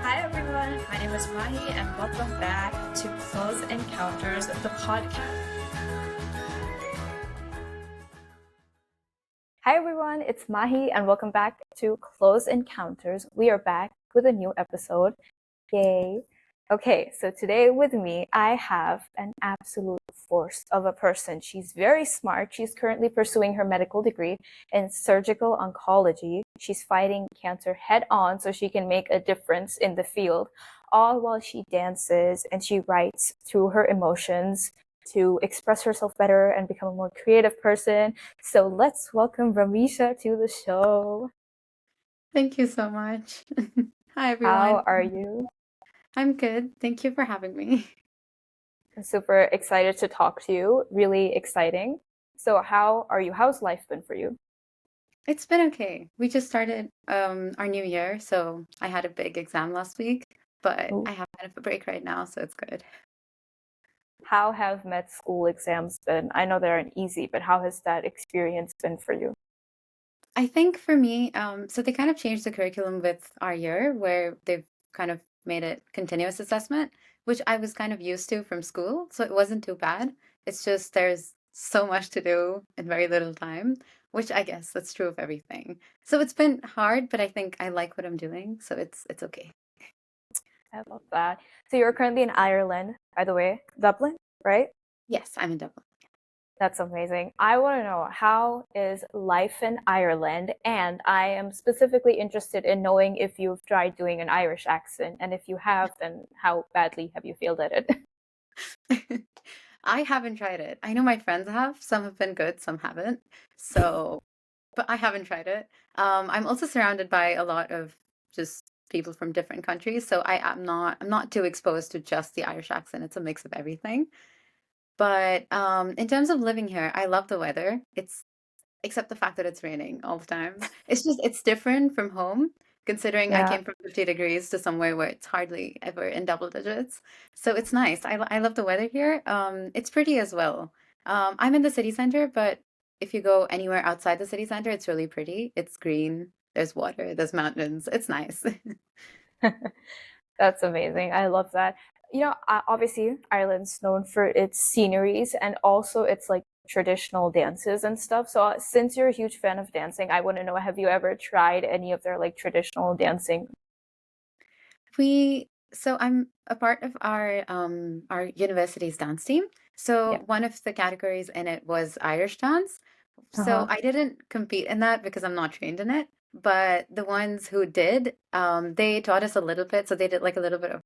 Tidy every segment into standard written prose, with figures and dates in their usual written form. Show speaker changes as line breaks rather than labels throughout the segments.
Hi everyone, my name is Mahi and welcome back to Close Encounters, the podcast.
Hi everyone, it's Mahi and welcome back to Close Encounters. We are back with a new episode. Yay. Okay, so today with me, I have an absolute force of a person. She's very smart. She's currently pursuing her medical degree in surgical oncology. She's fighting cancer head on so she can make a difference in the field, all while she dances and she writes through her emotions to express herself better and become a more creative person. So let's welcome Ramisha to the show.
Thank you so much. Hi,
How
everyone.
are you?
I'm good. Thank you for having me.
I'm super excited to talk to you. Really exciting. So how are you? How's life been for you?
It's been okay. We just started our new year, so I had a big exam last week, but
Ooh.
I have kind of a break right now, so it's good.
How have med school exams been? I know they aren't easy, but how has that experience been for you?
I think for me, so they kind of changed the curriculum with our year where they've kind of made it continuous assessment, which I was kind of used to from school, so it wasn't too bad. It's just there's so much to do in very little time, which I guess that's true of everything. So it's been hard, but I think I like what I'm doing, so it's okay.
I love that. So you're currently in Ireland, by the way, Dublin, right?
Yes, I'm in Dublin.
That's amazing. I want to know, how is life in Ireland? And I am specifically interested in knowing if you've tried doing an Irish accent. And if you have, then how badly have you failed at it?
I haven't tried it. I know my friends have. Some have been good, some haven't. So, but I haven't tried it. I'm also surrounded by a lot of just people from different countries, so I'm not too exposed to just the Irish accent. It's a mix of everything. But in terms of living here, I love the weather. It's except the fact that it's raining all the time. It's different from home, considering I
Yeah,
came from 50 degrees to somewhere where it's hardly ever in double digits. So it's nice. I love the weather here. It's pretty as well. I'm in the city center, but if you go anywhere outside the city center, it's really pretty. It's green. There's water. There's mountains. It's nice.
that's amazing. I love that. Obviously, Ireland's known for its sceneries and also its like traditional dances and stuff. So, since you're a huge fan of dancing, I want to know, have you ever tried any of their like traditional dancing?
So I'm a part of our university's dance team. So
Yeah.
one of the categories in it was Irish dance. So
Uh-huh.
I didn't compete in that because I'm not trained in it. But the ones who did, they taught us a little bit. So they did like a little bit of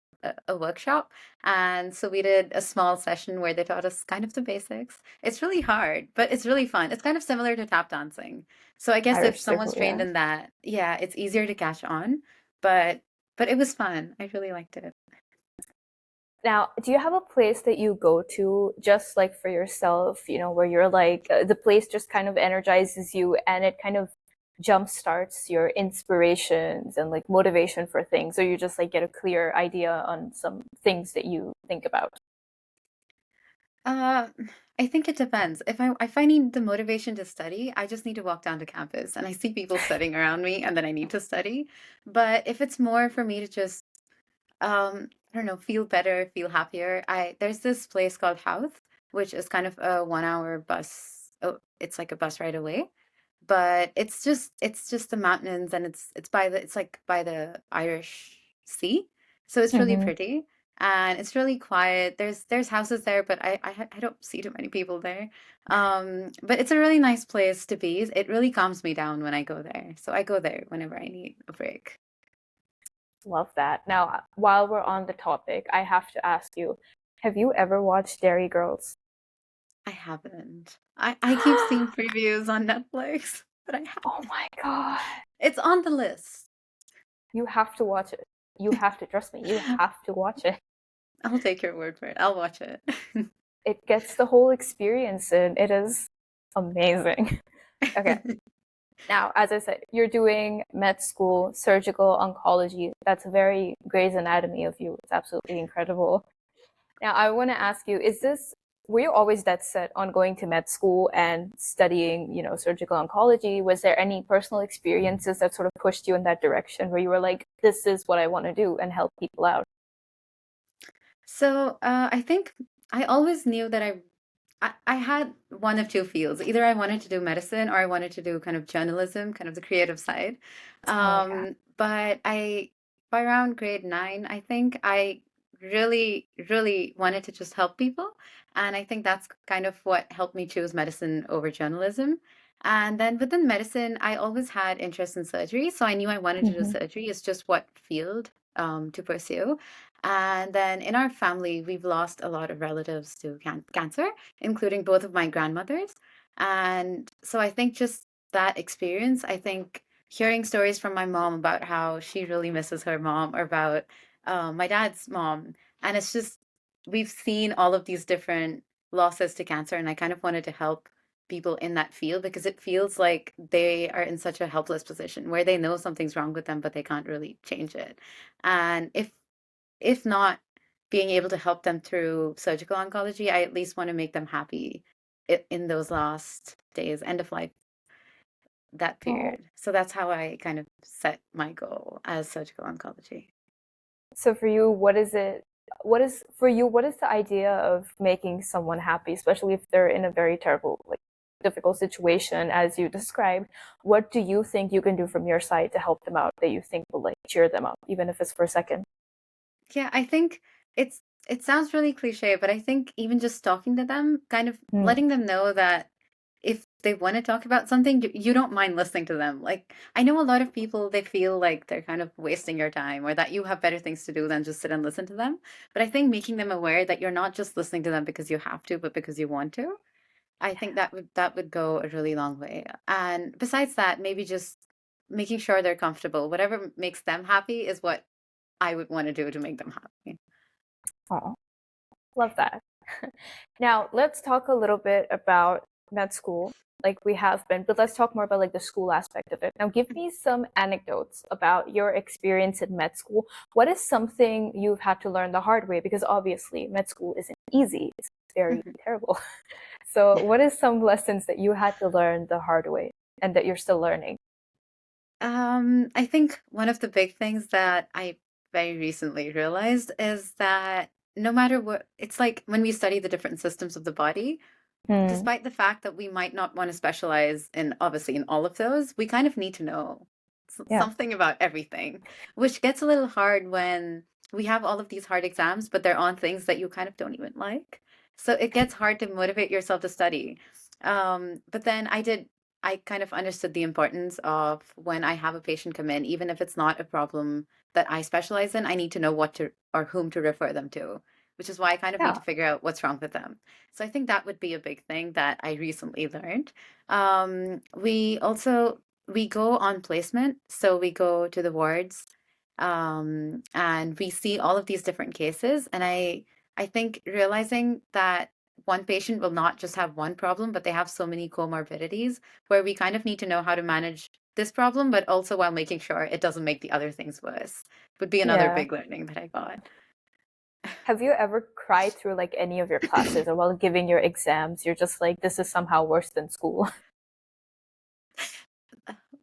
a workshop. And so we did a small session where they taught us kind of the basics. It's really hard, but it's really fun. It's kind of similar to tap dancing. So I guess if
Irish
someone's
circle,
trained
yeah.
in that, yeah, it's easier to catch on. But but it was fun. I really liked it.
Now, do you have a place that you go to just like for yourself, where you're like, the place just kind of energizes you and it kind of jump starts your inspirations and like motivation for things, or you just like get a clear idea on some things that you think about?
Uh, I think it depends. If I need the motivation to study, I just need to walk down to campus and I see people studying around me and then I need to study. But if it's more for me to just I don't know, feel better, feel happier, I there's this place called Howth, which is kind of a 1 hour bus. Oh, it's like a bus right away. But it's just the mountains and it's like by the Irish Sea. So it's really
Hmm.
pretty and it's really quiet. There's houses there, but I don't see too many people there. But it's a really nice place to be. It really calms me down when I go there. So I go there whenever I need a break.
Love that. Now, while we're on the topic, I have to ask you, have you ever watched Dairy Girls?
I haven't. I keep seeing previews on Netflix, but I
Oh
haven't.
my God.
It's on the list.
You have to watch it. You have to, trust me, you have to watch it.
I'll take your word for it. I'll watch it.
It gets the whole experience and it is amazing. Okay. Now, as I said, you're doing med school, surgical oncology. That's very Grey's Anatomy of you. It's absolutely incredible. Now, I want to ask you, is this were you always that set on going to med school and studying, surgical oncology? Was there any personal experiences that sort of pushed you in that direction where you were like, this is what I want to do and help people out?
So I think I always knew that I had one of two fields. Either I wanted to do medicine or I wanted to do kind of journalism, kind of the creative side.
Oh yeah.
But by around grade 9, I think I really, really wanted to just help people. And I think that's kind of what helped me choose medicine over journalism. And then within medicine, I always had interest in surgery. So I knew I wanted to do
Hmm.
surgery. It's just what field to pursue. And then in our family, we've lost a lot of relatives to cancer, including both of my grandmothers. And so I think just that experience, I think hearing stories from my mom about how she really misses her mom or about my dad's mom. And it's just, we've seen all of these different losses to cancer. And I kind of wanted to help people in that field because it feels like they are in such a helpless position where they know something's wrong with them, but they can't really change it. And if not being able to help them through surgical oncology, I at least want to make them happy in those last days, end of life, that
Oh.
period. So that's how I kind of set my goal as surgical oncology.
So for you, what is the idea of making someone happy, especially if they're in a very terrible, like difficult situation as you described? What do you think you can do from your side to help them out that you think will like cheer them up, even if it's for a second?
Yeah, I think it's it sounds really cliche, but I think even just talking to them, kind of
Mm,
letting them know that if they want to talk about something, you don't mind listening to them. Like, I know a lot of people, they feel like they're kind of wasting your time or that you have better things to do than just sit and listen to them. But I think making them aware that you're not just listening to them because you have to, but because you want to, I think that would go a really long way. And besides that, maybe just making sure they're comfortable. Whatever makes them happy is what I would want to do to make them happy.
oh, love that. Now, let's talk a little bit about med school, like we have been, but let's talk more about like the school aspect of it. Now, give me some anecdotes about your experience in med school. What is something you've had to learn the hard way? Because obviously, med school isn't easy, it's very terrible. So, what is some lessons that you had to learn the hard way and that you're still learning?
I think one of the big things that I very recently realized is that no matter what, it's like when we study the different systems of the body,
Hmm.
despite the fact that we might not want to specialize in obviously in all of those, we kind of need to know
Yeah.
something about everything, which gets a little hard when we have all of these hard exams, but they're on things that you kind of don't even like. So it gets hard to motivate yourself to study. But then I kind of understood the importance of when I have a patient come in, even if it's not a problem that I specialize in, I need to know what to or whom to refer them to, which is why I kind of need
Yeah.
to figure out what's wrong with them. So I think that would be a big thing that I recently learned. We also we go on placement, so we go to the wards, and we see all of these different cases. And I think realizing that one patient will not just have one problem, but they have so many comorbidities where we kind of need to know how to manage this problem, but also while making sure it doesn't make the other things worse, would be another
Yeah.
big learning that I got.
Have you ever cried through like any of your classes or while giving your exams? You're just like, this is somehow worse than school.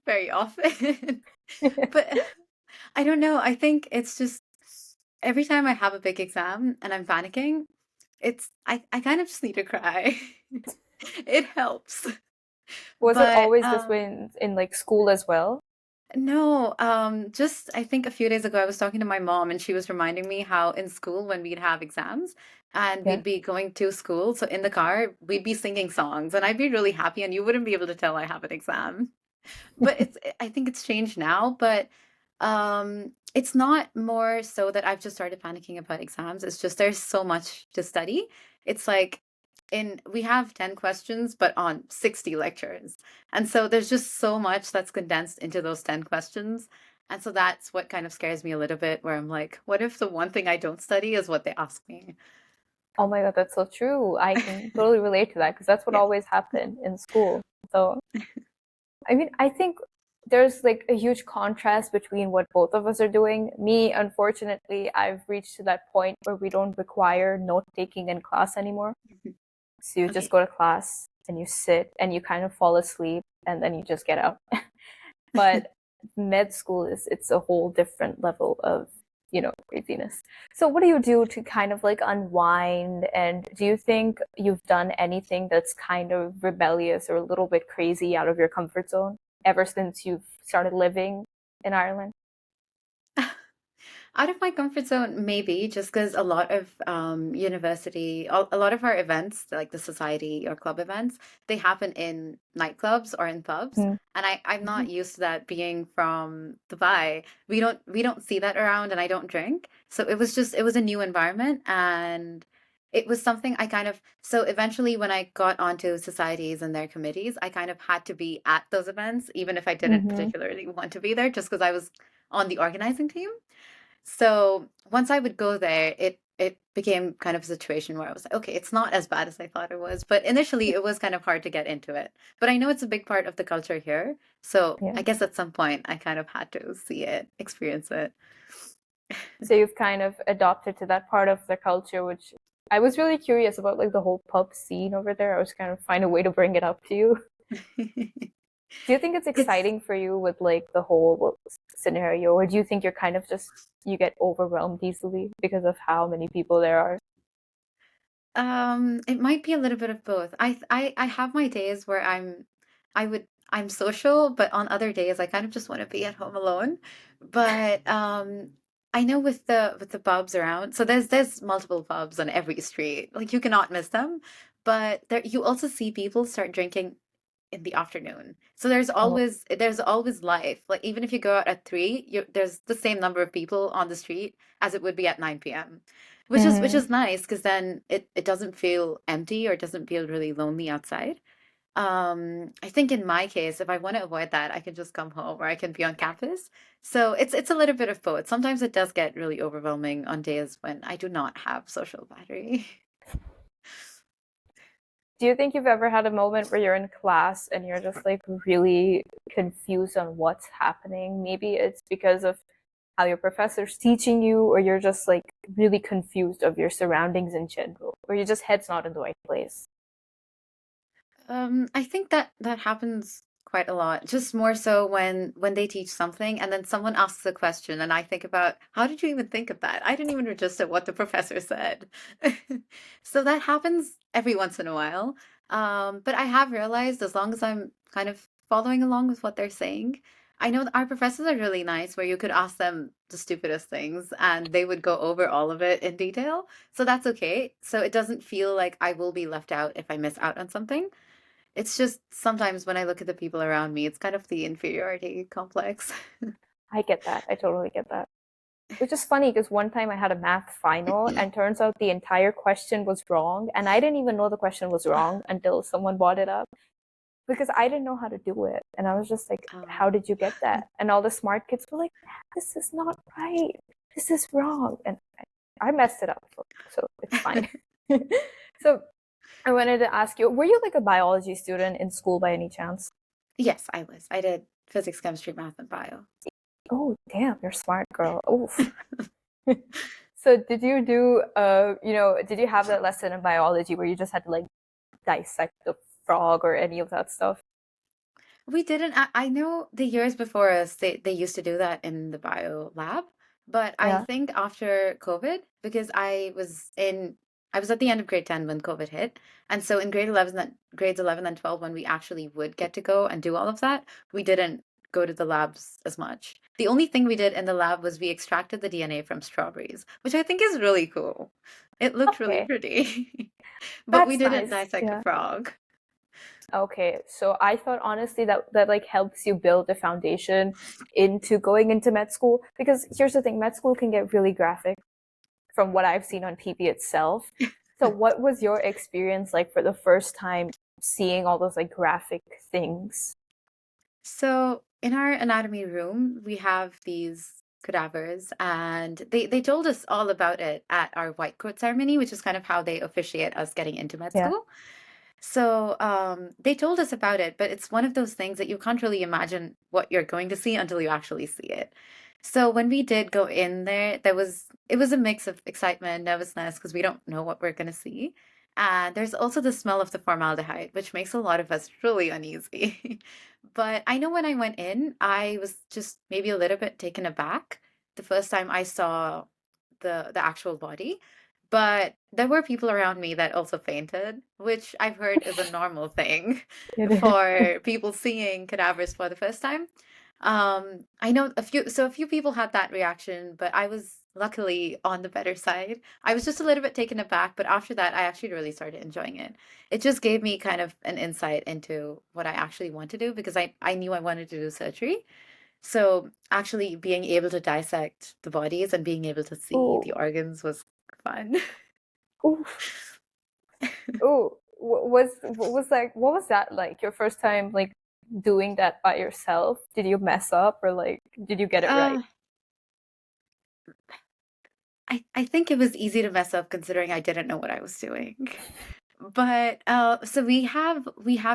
Very often. But I don't know. I think it's just every time I have a big exam and I'm panicking, I kind of just need to cry. It helps.
Was it
But
always this way in like school as well?
no, just I think a few days ago I was talking to my mom and she was reminding me how in school when we'd have exams and
Yeah.
we'd be going to school, so in the car we'd be singing songs and I'd be really happy and you wouldn't be able to tell I have an exam. But I think it's changed now, but it's not more so that I've just started panicking about exams. It's just there's so much to study. It's like in we have 10 questions but on 60 lectures. And so there's just so much that's condensed into those 10 questions. And so that's what kind of scares me a little bit where I'm like, what if the one thing I don't study is what they ask me?
Oh my God, that's so true. I can totally relate to that because that's what
Yeah.
always happened in school. So, I mean, I think there's like a huge contrast between what both of us are doing. Me, unfortunately, I've reached to that point where we don't require note taking in class anymore. So you just
Okay.
go to class and you sit and you kind of fall asleep and then you just get up. But med school is it's a whole different level of, craziness. So what do you do to kind of like unwind? And do you think you've done anything that's kind of rebellious or a little bit crazy out of your comfort zone ever since you've started living in Ireland?
Out of my comfort zone, maybe just because a lot of a lot of our events, like the society or club events, they happen in nightclubs or in pubs. And I'm not
Mhm.
used to that being from Dubai. We don't see that around, and I don't drink. So it was a new environment, and it was something I kind of so eventually when I got onto societies and their committees, I kind of had to be at those events, even if I didn't
Mm-hmm.
particularly want to be there, just because I was on the organizing team. So once I would go there, it became kind of a situation where I was like, okay, it's not as bad as I thought it was. But initially, it was kind of hard to get into it. But I know it's a big part of the culture here. So
Yeah.
I guess at some point, I kind of had to see it, experience it.
So you've kind of adopted to that part of the culture, which I was really curious about, like the whole pub scene over there. I was kind of find a way to bring it up to you. Do you think it's
It's
exciting for you with like the whole scenario, or do you think you're kind of just you get overwhelmed easily because of how many people there are?
It might be a little bit of both. I have my days where I'm social, but on other days I kind of just want to be at home alone. But I know with the pubs around, so there's multiple pubs on every street. Like you cannot miss them. But there you also see people start drinking in the afternoon. So
Oh,
there's always life. Like even if you go out at 3, there's the same number of people on the street as it would be at 9 p.m. Which
hmm.
is nice because then it doesn't feel empty or it doesn't feel really lonely outside. I think in my case, if I want to avoid that, I can just come home or I can be on campus. So it's a little bit of both. Sometimes it does get really overwhelming on days when I do not have social battery.
Do you think you've ever had a moment where you're in class and you're just like really confused on what's happening? Maybe it's because of how your professor's teaching you, or you're just like really confused of your surroundings in general, or your just head's not in the right place.
I think that happens quite a lot. Just more so when they teach something and then someone asks a question and I think about how did you even think of that? I didn't even register what the professor said. So that happens every once in a while. But I have realized as long as I'm kind of following along with what they're saying, I know that our professors are really nice where you could ask them the stupidest things and they would go over all of it in detail. So that's okay. So it doesn't feel like I will be left out if I miss out on something. It's just sometimes when I look at the people around me, it's kind of the inferiority complex.
I get that. I totally get that. Which is funny because one time I had a math final and turns out the entire question was wrong. And I didn't even know the question was wrong until someone brought it up because I didn't know how to do it. And I was just like, how
Um,
did you get that? And all the smart kids were like, this is not right. This is wrong. And I messed it up. So it's fine. So I wanted to ask you, were you like a biology student in school by any chance?
yes, I was. I did physics, chemistry, math, and bio.
Oh, damn, you're smart, girl. Oof. So did you do did you have that lesson in biology where you just had to like dissect the frog or any of that stuff?
We didn't. I know the years before us, they used to do that in the bio lab, but I
Yeah.
think after COVID, because I was at the end of grade 10 when COVID hit, and so in grades 11 and 12, when we actually would get to go and do all of that, we didn't go to the labs as much. The only thing we did in the lab was we extracted the DNA from strawberries, which I think is really cool. It looked really
Okay.
pretty, but we
That's
didn't
nice.
dissect a
Yeah.
frog.
Okay. So I thought honestly that like helps you build a foundation into going into med school because here's the thing, med school can get really graphic from what I've seen on PP itself. So what was your experience like for the first time seeing all those like graphic things?
So in our anatomy room, we have these cadavers, and they told us all about it at our white coat ceremony, which is kind of how they officiate us getting into med
Yeah.
school. So they told us about it, but it's one of those things that you can't really imagine what you're going to see until you actually see it. So when we did go in there, it was a mix of excitement, nervousness, because we don't know what we're going to see. And there's also the smell of the formaldehyde, which makes a lot of us really uneasy. But I know when I went in, I was just maybe a little bit taken aback the first time I saw the actual body. But there were people around me that also fainted, which I've heard is a normal thing
It is.
for people seeing cadavers for the first time. I know a few people had that reaction, but I was luckily on the better side. I was just a little bit taken aback, but after that, I actually really started enjoying it. It just gave me kind of an insight into what I actually want to do because I knew I wanted to do surgery. So actually being able to dissect the bodies and being able to see
Ooh,
the organs was fun.
ooh, ooh. What was that like? Your first time like doing that by yourself? Did you mess up or like did you get it right?
Uh, I think it was easy to mess up considering I didn't know what I was doing. But so we have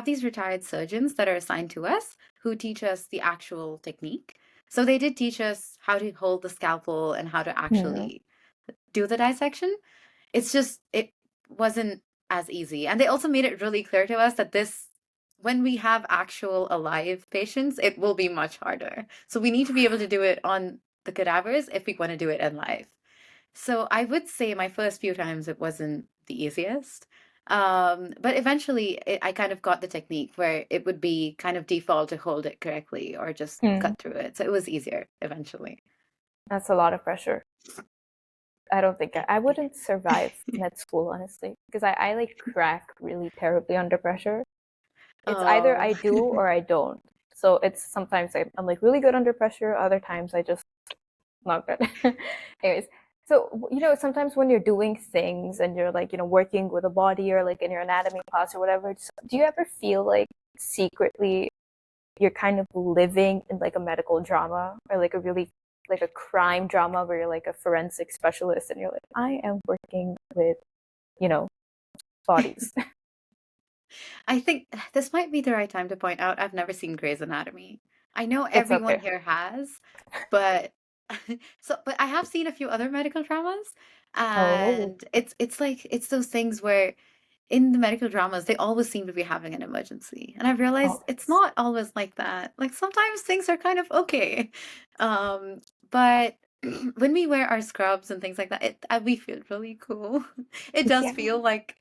these retired surgeons that are assigned to us who teach us the actual technique. So they did teach us how to hold the scalpel and how to
Hmm.
actually do the dissection. It's just it wasn't as easy. And they also made it really clear to us that this when we have actual alive patients, it will be much harder. So we need to be able to do it on the cadavers if we want to do it in live. So I would say my first few times it wasn't the easiest. But eventually I kind of got the technique where it would be kind of default to hold it correctly or just
Hmm.
cut through it. So it was easier eventually.
That's a lot of pressure. I don't think I wouldn't survive med school, honestly, because I like crack really terribly under pressure. It's either
Oh,
I do or I don't. So it's sometimes I'm like really good under pressure, other times I just not good. Anyways, so sometimes when you're doing things and you're like, working with a body or like in your anatomy class or whatever, do you ever feel like secretly you're kind of living in like a medical drama or like a really like a crime drama where you're like a forensic specialist and you're like, I am working with, you know, bodies.
I think this might be the right time to point out I've never seen Grey's Anatomy. I know
It's
everyone
okay.
here has, but but I have seen a few other medical dramas,
Oh,
and it's like it's those things where in the medical dramas they always seem to be having an emergency, and I've realized it's
always.
not always like that. Like sometimes things are kind of okay, um, but when we wear our scrubs and things like that, we feel really cool. It does
Yeah,
feel like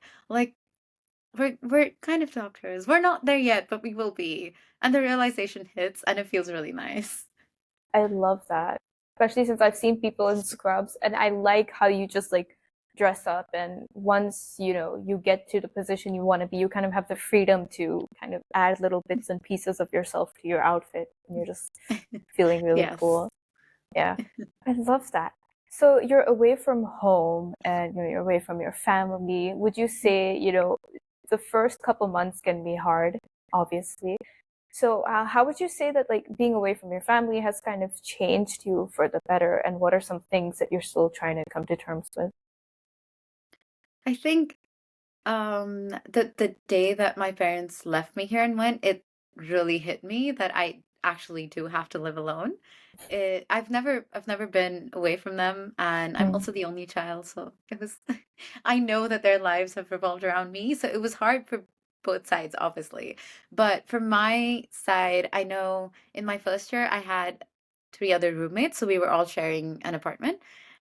we're kind of doctors. We're not there yet, but we will be. And the realization hits and it feels really nice.
I love that. Especially since I've seen people in scrubs and I like how you just like dress up and once, you get to the position you want to be, you kind of have the freedom to kind of add little bits and pieces of yourself to your outfit and you're just feeling really
Yes.
cool. Yeah. I love that. So you're away from home and you're away from your family. Would you say, the first couple months can be hard, obviously. So how would you say that like being away from your family has kind of changed you for the better? And what are some things that you're still trying to come to terms with?
I think the day that my parents left me here and went, it really hit me that I actually do have to live alone. I've never been away from them, and I'm
Mm,
also the only child, so it was I know that their lives have revolved around me, so it was hard for both sides, obviously. But for my side, I know in my first year I had three other roommates, so we were all sharing an apartment.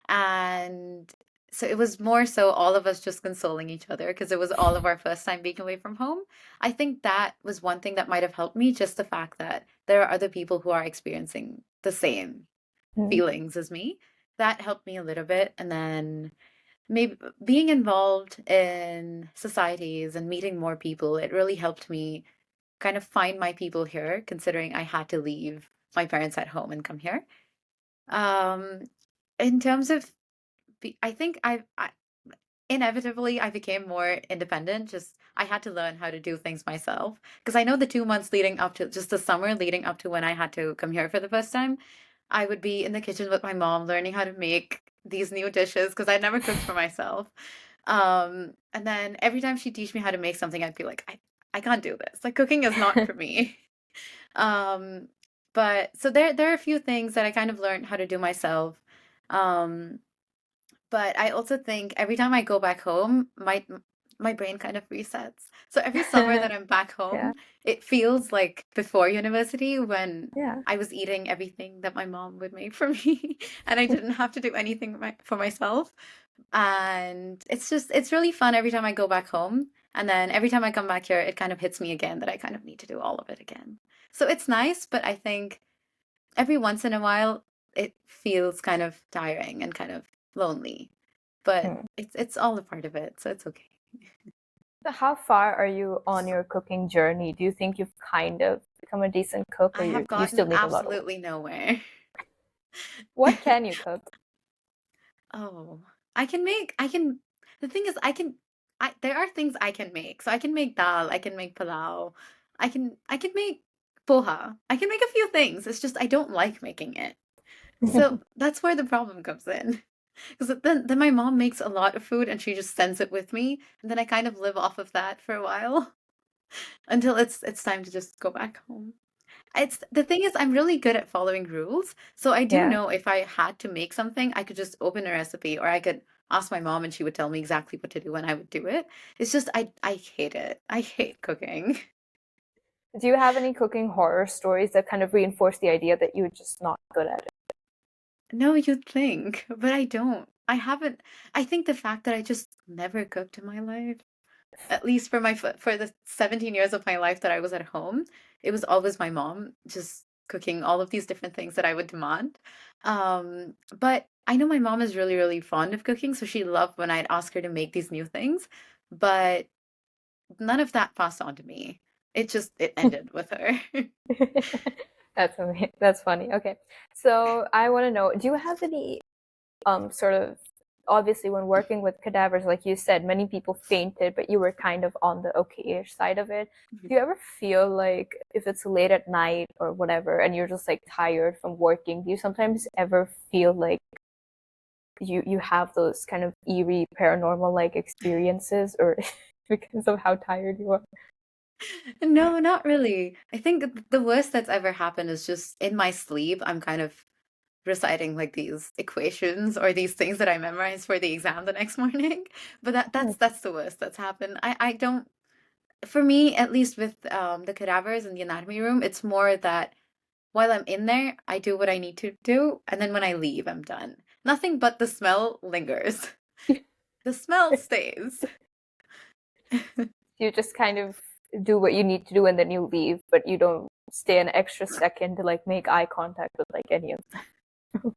And so it was more so all of us just consoling each other because it was all of our first time being away from home. I think that was one thing that might have helped me, just the fact that there are other people who are experiencing the same
mm,
feelings as me. That helped me a little bit. And then maybe being involved in societies and meeting more people, it really helped me kind of find my people here, considering I had to leave my parents at home and come here. Um, in terms of, I think I inevitably I became more independent. Just I had to learn how to do things myself because I know the 2 months leading up to just the summer leading up to when I had to come here for the first time, I would be in the kitchen with my mom learning how to make these new dishes because I never cooked for myself. And then every time she'd teach me how to make something, I'd be like, I can't do this. Like cooking is not for me. Um, but so there are a few things that I kind of learned how to do myself. Um, but I also think every time I go back home, my brain kind of resets. So every summer that I'm back
Yeah.
home, it feels like before university when
Yeah.
I was eating everything that my mom would make for me and I didn't have to do anything for myself. And it's really fun every time I go back home. And then every time I come back here, it kind of hits me again that I kind of need to do all of it again. So it's nice, but I think every once in a while it feels kind of tiring and kind of lonely. But
Hmm.
it's all a part of it, so it's okay.
So how far are you on your cooking journey? Do you think you've kind of become a decent cook, or
I have
you still
gotten
need a lot of work?
absolutely nowhere.
What can you cook?
Oh, I can, the thing is, there are things I can make. So I can make dal, I can make palau, I can make poha. I can make a few things. It's just I don't like making it. So that's where the problem comes in. Because then my mom makes a lot of food and she just sends it with me, and then I kind of live off of that for a while until it's time to just go back home. It's the thing is I'm really good at following rules. So I do
Yeah.
know if I had to make something, I could just open a recipe or I could ask my mom and she would tell me exactly what to do and I would do it. It's just I hate it. I hate cooking.
Do you have any cooking horror stories that kind of reinforce the idea that you're just not good at it?
No, you'd think, but I don't. I haven't. I think the fact that I just never cooked in my life, at least for for the 17 years of my life that I was at home, it was always my mom just cooking all of these different things that I would demand. But I know my mom is really, really fond of cooking, so she loved when I'd ask her to make these new things, but none of that passed on to me. It ended with her.
That's amazing. That's funny. Okay. So I want to know, do you have any sort of, obviously when working with cadavers, like you said, many people fainted, but you were kind of on the okay-ish side of it. Do you ever feel like if it's late at night or whatever and you're just like tired from working, do you sometimes ever feel like you have those kind of eerie paranormal like experiences, or because of how tired you are?
No, not really. I think the worst that's ever happened is just in my sleep, I'm kind of reciting like these equations or these things that I memorized for the exam the next morning. But that's the worst that's happened. I don't, for me, at least with the cadavers in the anatomy room, it's more that while I'm in there, I do what I need to do, and then when I leave, I'm done. Nothing but the smell lingers. The smell stays.
You just kind of do what you need to do and then you leave, but you don't stay an extra second to like make eye contact with like any of them.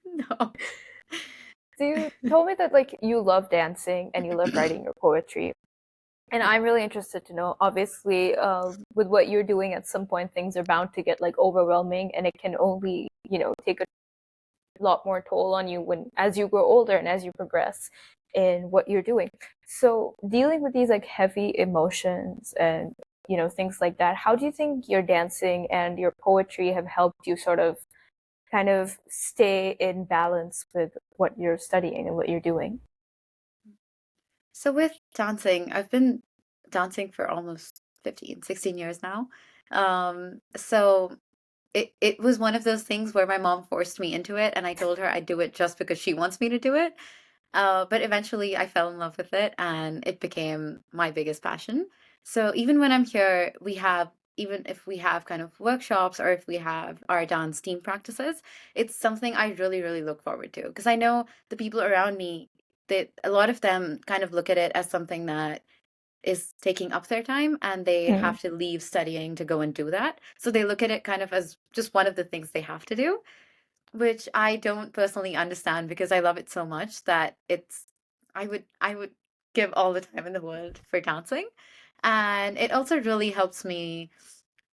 No.
So you told me that like you love dancing and you love writing your poetry. And I'm really interested to know, obviously, with what you're doing, at some point things are bound to get like overwhelming, and it can only, take a lot more toll on you when as you grow older and as you progress in what you're doing. So dealing with these like heavy emotions and things like that, how do you think your dancing and your poetry have helped you sort of kind of stay in balance with what you're studying and what you're doing?
So with dancing, I've been dancing for almost 15, 16 years now. So it was one of those things where my mom forced me into it and I told her I'd do it just because she wants me to do it. But eventually I fell in love with it and it became my biggest passion. So even when I'm here, even if we have kind of workshops or if we have our dance team practices, it's something I really, really look forward to because I know the people around me, that a lot of them kind of look at it as something that is taking up their time and they
Mm.
have to leave studying to go and do that. So they look at it kind of as just one of the things they have to do, which I don't personally understand because I love it so much that I would give all the time in the world for dancing. And it also really helps me.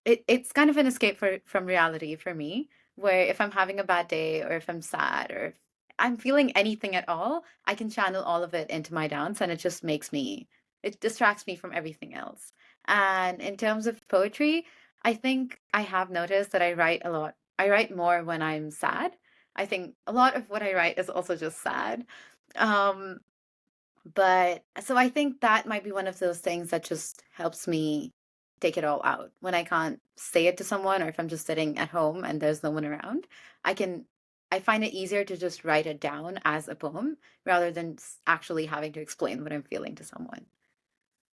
It's kind of an escape from reality for me, where if I'm having a bad day or if I'm sad or if I'm feeling anything at all, I can channel all of it into my dance and it just makes me, it distracts me from everything else. And in terms of poetry, I think I have noticed that I write a lot. I write more when I'm sad. I think a lot of what I write is also just sad. Um, but so I think that might be one of those things that just helps me take it all out. When I can't say it to someone or if I'm just sitting at home and there's no one around, I can I find it easier to just write it down as a poem rather than actually having to explain what I'm feeling to someone.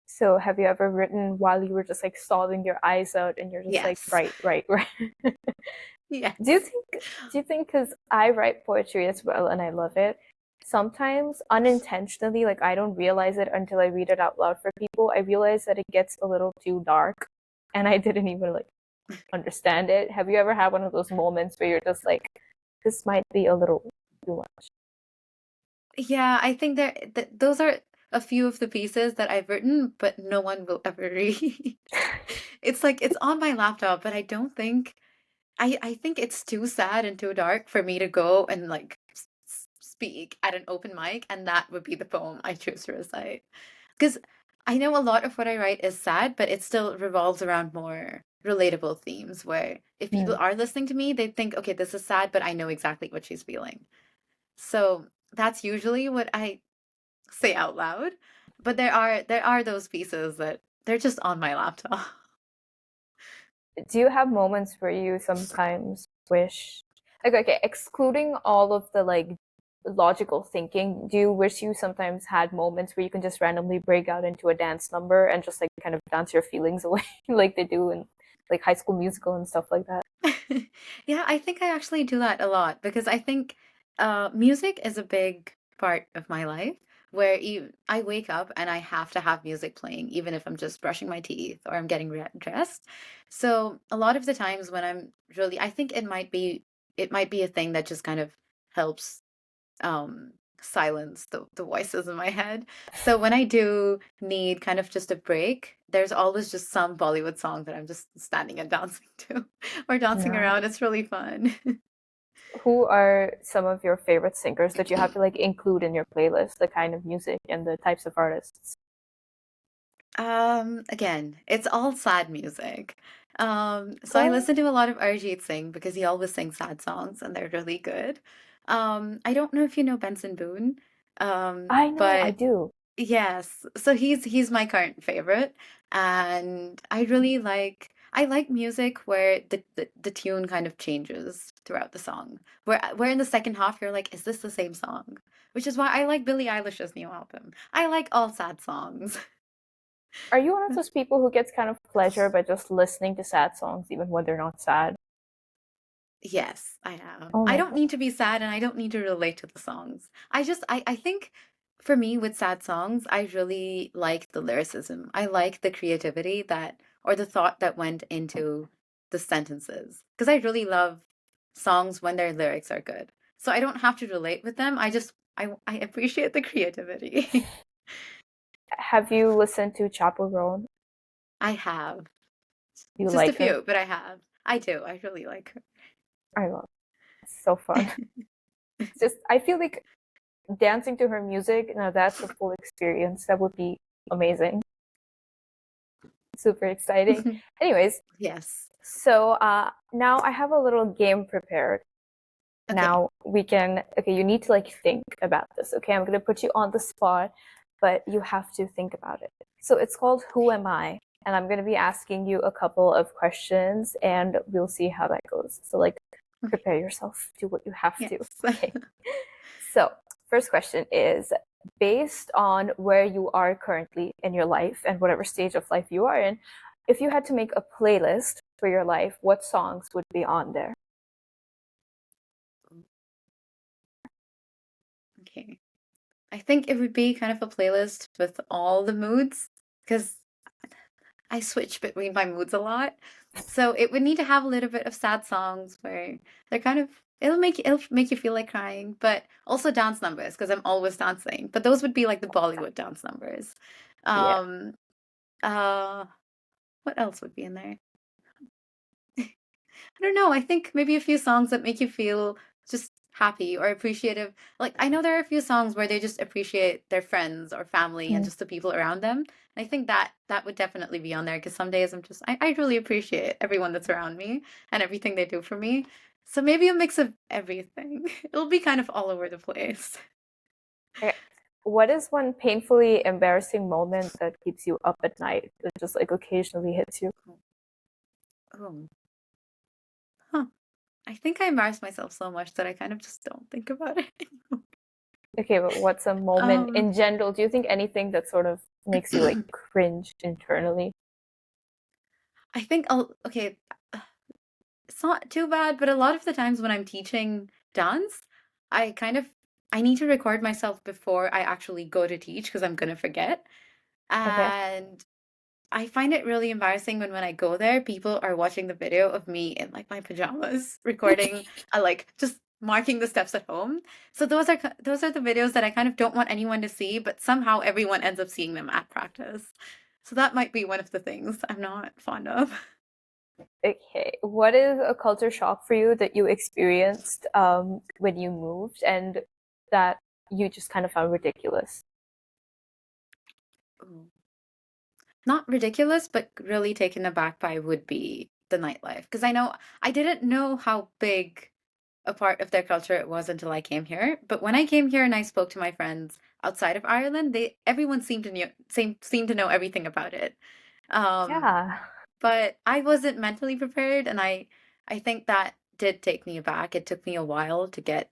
So have you ever written while you were just like sobbing your eyes out and you're just like,
Yes.
right, right, right? Do you
Yes.
think, because I write poetry as well and I love it, sometimes unintentionally, like I don't realize it until I read it out loud for people, I realize that it gets a little too dark and I didn't even like understand it. Have you ever had one of those moments where you're just like, this might be a little too much?
Yeah, I think those are a few of the pieces that I've written, but no one will ever read. It's like it's on my laptop, but I don't think I think it's too sad and too dark for me to go and like speak at an open mic, and that would be the poem I choose to recite. Because I know a lot of what I write is sad, but it still revolves around more relatable themes where if people
Mm.
are listening to me, they think, okay, this is sad, but I know exactly what she's feeling. So that's usually what I say out loud. But there are those pieces that they're just on my laptop.
Do you have moments where you sometimes wish, like, okay, excluding all of the like logical thinking, do you wish you sometimes had moments where you can just randomly break out into a dance number and just like kind of dance your feelings away like they do in like High School Musical and stuff like that?
Yeah, I think I actually do that a lot because I think music is a big part of my life where I wake up and I have to have music playing, even if I'm just brushing my teeth or I'm getting dressed. So a lot of the times when I'm really, I think it might be a thing that just kind of helps um silence the voices in my head. So when I do need kind of just a break, there's always just some Bollywood song that I'm just standing and dancing to or dancing
Yeah.
around. It's really fun.
Who are some of your favorite singers that you have to like include in your playlist, the kind of music and the types of artists?
Again, it's all sad music. So I
Oh,
listen to a lot of Arjit Singh because he always sings sad songs and they're really good. I don't know if you know Benson Boone,
I know, I
but
do.
yes, so he's my current favorite, and I like music where the tune kind of changes throughout the song. Where in the second half you're like, is this the same song? Which is why I like Billie Eilish's new album. I like all sad songs.
Are you one of those people who gets kind of pleasure by just listening to sad songs even when they're not sad?
Yes, I am.
Oh
I
my
don't
God.
need to be sad and I don't need to relate to the songs. I think for me with sad songs, I really like the lyricism. I like the creativity that or the thought that went into the sentences. Because I really love songs when their lyrics are good. So I don't have to relate with them. I appreciate the creativity.
Have you listened to Chapo Roan?
I have.
You
Just a
like her?
few, but I have. I do. I really like
I love it. It's so fun. It's just, I feel like dancing to her music, now that's a full experience. That would be amazing. Super exciting.
her.
Anyways,
Yes.
so now I have a little game prepared.
Okay.
Now we can, okay, you need to like think about this. Okay, I'm gonna put you on the spot, but you have to think about it. So it's called Who Am I? And I'm gonna be asking you a couple of questions and we'll see how that goes. So like
Okay.
prepare yourself, do what you have to.
Yes.
Okay. So first question is, based on where you are currently in your life and whatever stage of life you are in, if you had to make a playlist for your life, what songs would be on there?
Okay. I think it would be kind of a playlist with all the moods because I switch between my moods a lot. So it would need to have a little bit of sad songs where they're kind of it'll make you feel like crying, but also dance numbers because I'm always dancing. But those would be like the Bollywood dance numbers.
Yeah.
Um uh what else would be in there? I don't know. I think maybe a few songs that make you feel just happy or appreciative. Like I know there are a few songs where they just appreciate their friends or family and
Mm.
just the people around them. And I think that would definitely be on there because some days I really appreciate everyone that's around me and everything they do for me. So maybe a mix of everything. It'll be kind of all over the place.
Okay. What is one painfully embarrassing moment that keeps you up at night that just like occasionally hits you?
Oh, huh. I think I embarrass myself so much that I kind of just don't think about it.
Okay, but what's a moment
Um,
in general? Do you think anything that sort of makes you like cringe internally?
I think okay, it's not too bad, but a lot of the times when I'm teaching dance, I kind of I need to record myself before I actually go to teach because I'm gonna forget.
Okay.
And I find it really embarrassing when I go there, people are watching the video of me in like my pajamas, recording, like just marking the steps at home. So those are the videos that I kind of don't want anyone to see, but somehow everyone ends up seeing them at practice. So that might be one of the things I'm not fond of.
Okay. What is a culture shock for you that you experienced when you moved and that you just kind of found ridiculous?
Ooh. Not ridiculous, but really taken aback by would be the nightlife. Because I didn't know how big a part of their culture it was until I came here. But when I came here and I spoke to my friends outside of Ireland, everyone seemed to know everything about it. Um,
Yeah.
but I wasn't mentally prepared, and I think that did take me aback. It took me a while to get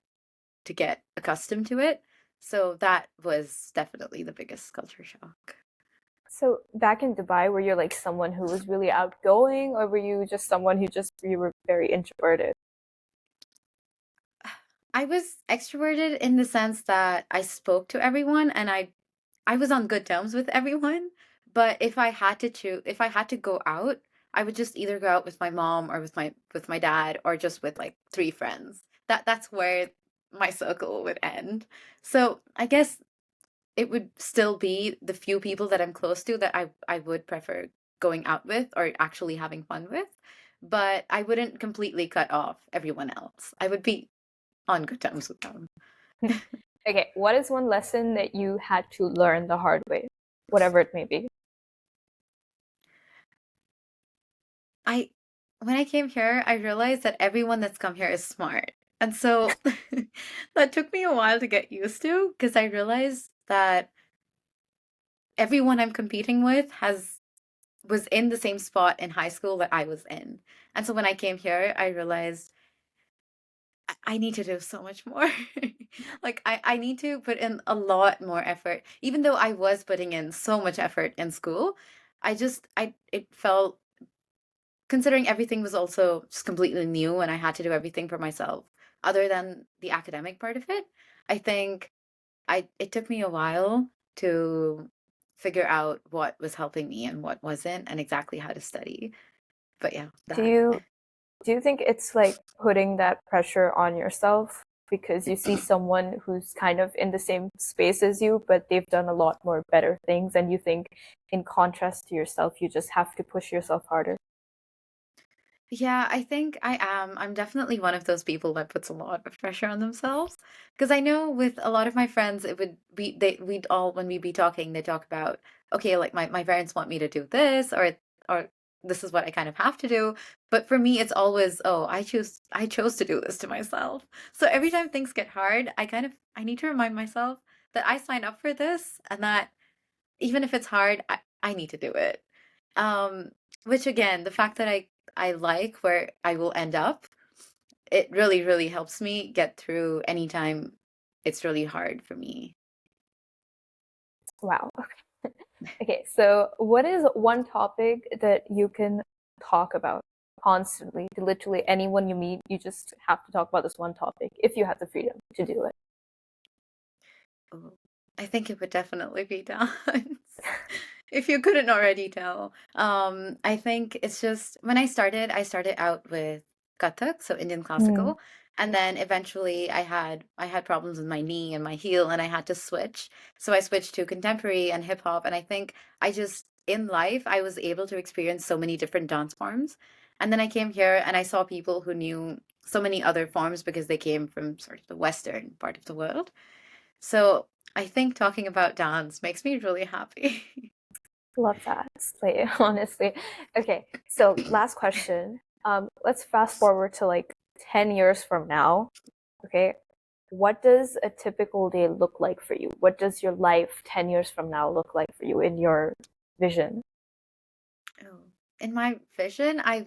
accustomed to it. So that was definitely the biggest culture shock.
So back in Dubai, were you like someone who was really outgoing, or were you just someone who just you were very introverted?
I was extroverted in the sense that I spoke to everyone and I was on good terms with everyone, but if I had to go out, I would just either go out with my mom or with my dad or just with like three friends. That's where my circle would end. So, I guess it would still be the few people that I'm close to that I would prefer going out with or actually having fun with, but I wouldn't completely cut off everyone else. I would be on good terms with them.
Okay, what is one lesson that you had to learn the hard way, whatever it may be?
I When I came here, I realized that everyone that's come here is smart. And so that took me a while to get used to because I realized that everyone I'm competing with has was in the same spot in high school that I was in. And so when I came here, I realized I need to do so much more. Like I need to put in a lot more effort. Even though I was putting in so much effort in school, I it felt considering everything was also just completely new and I had to do everything for myself, other than the academic part of it, I think I it took me a while to figure out what was helping me and what wasn't and exactly how to study. But yeah,
Do
that.
you do you think it's like putting that pressure on yourself because you see someone who's kind of in the same space as you, but they've done a lot more better things, and you think, in contrast to yourself, you just have to push yourself harder?
Yeah, I think I am. I'm definitely one of those people that puts a lot of pressure on themselves. Because I know with a lot of my friends, it would be we'd all when we'd be talking, they talk about, okay, like my parents want me to do this or this is what I kind of have to do. But for me, it's always, oh, I chose to do this to myself. So every time things get hard, I need to remind myself that I signed up for this and that even if it's hard, I need to do it. Um, which again, the fact that I like where I will end up, it really, really helps me get through anytime it's really hard for me.
Wow. Okay, so what is one topic that you can talk about constantly to literally anyone you meet? You just have to talk about this one topic if you have the freedom to do it.
Oh, I think it would definitely be dance. If you couldn't already tell. I think it's just when I started out with Kathak, so Indian
Mm.
classical, and then eventually I had problems with my knee and my heel, and I had to switch. So I switched to contemporary and hip hop, and I think I just in life I was able to experience so many different dance forms. And then I came here and I saw people who knew so many other forms because they came from sort of the Western part of the world. So I think talking about dance makes me really happy.
Love that, Slay, honestly. Okay, so last question. Let's fast forward to like 10 years from now. Okay, what does a typical day look like for you? What does your life 10 years from now look like for you in your vision?
Oh. In my vision, I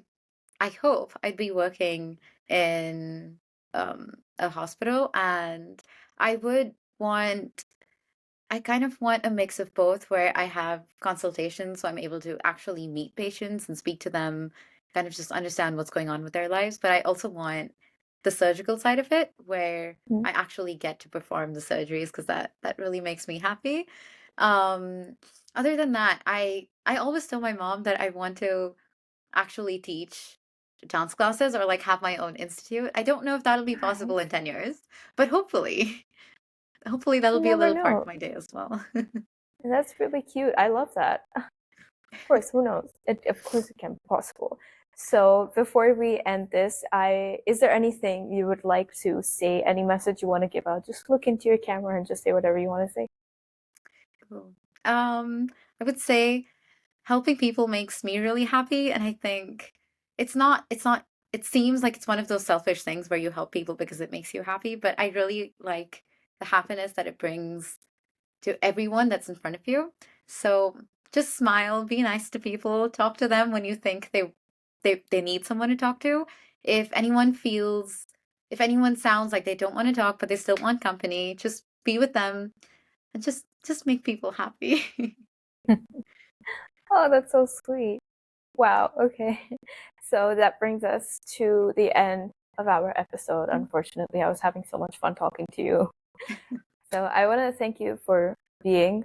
hope I'd be working in a hospital and I would want I kind of want a mix of both where I have consultations, so I'm able to actually meet patients and speak to them, kind of just understand what's going on with their lives. But I also want the surgical side of it where
Mm.
I actually get to perform the surgeries because that really makes me happy. Um, Other than that, I always tell my mom that I want to actually teach dance classes or like have my own institute. I don't know if that'll be possible
Nice.
in 10 years, but hopefully. Hopefully that'll
You
be a
never
little part
know.
of my day as well.
That's really cute. I love that. Of course, who knows? Of course, it can be possible. So before we end this, is there anything you would like to say? Any message you want to give out? Just look into your camera and just say whatever you want to say.
Cool. I would say helping people makes me really happy, and I think it's not it seems like it's one of those selfish things where you help people because it makes you happy, but I really like the happiness that it brings to everyone that's in front of you. So just smile, be nice to people, talk to them when you think they need someone to talk to. If anyone feels if anyone sounds like they don't want to talk but they still want company, just be with them and just make people happy.
Oh, that's so sweet. Wow. Okay. So that brings us to the end of our episode. Unfortunately, I was having so much fun talking to you. So I want to thank you for being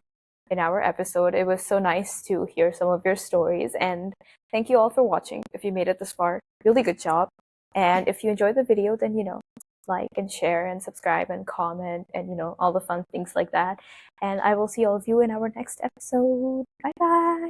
in our episode. It was so nice to hear some of your stories. And thank you all for watching. If you made it this far, really good job. And if you enjoyed the video, then, like and share and subscribe and comment and, all the fun things like that. And I will see all of you in our next episode. Bye bye.